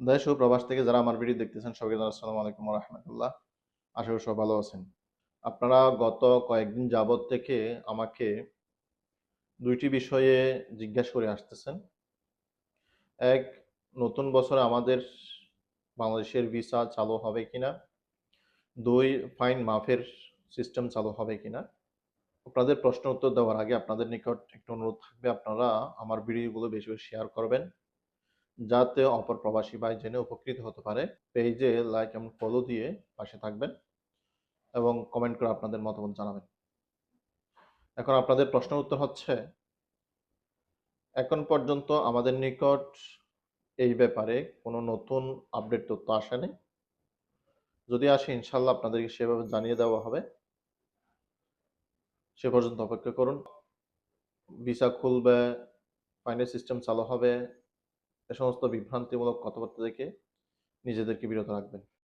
দেশ ও প্রবাস থেকে যারা আমার ভিডিও দেখতেছেন সবাইকে জানাই আসসালামু আলাইকুম ওয়া রাহমাতুল্লাহ। আশা করি সবাই ভালো আছেন। আপনারা গত কয়েকদিন যাবৎ থেকে আমাকে ২টি বিষয়ে জিজ্ঞাসা করে আসতেছেন। এক, নতুন বছরে আমাদের বাংলাদেশের ভিসা চালু হবে কিনা? ২, ফাইন মাফের সিস্টেম চালু হবে কিনা? আপনাদের প্রশ্নের উত্তর দেওয়ার আগে আপনাদের নিকট একটু অনুরোধ থাকবে, আপনারা আমার ভিডিওগুলো বেশি, বেশি শেয়ার করবেন। যাতে অপর প্রবাসী ভাই জেনে উপকৃত হতে পারে। পেজে লাইক এবং ফলো দিয়ে পাশে থাকবেন এবং কমেন্ট করে আপনাদের মতামত জানাবেন। এখন আপনাদের প্রশ্নের উত্তর হচ্ছে, এখন পর্যন্ত আমাদের নিকট এই ব্যাপারে কোনো নতুন আপডেট তথ্য আসেনি। যদি আসে ইনশাল্লাহ আপনাদেরকে সেভাবে জানিয়ে দেওয়া হবে। সে পর্যন্ত অপেক্ষা করুন। ভিসা খুলবে, ফাইনাল সিস্টেম চালু হবে, এ সমস্ত বিভ্রান্তিমূলক কথাবার্তা থেকে নিজেদেরকে বিরত রাখবেন।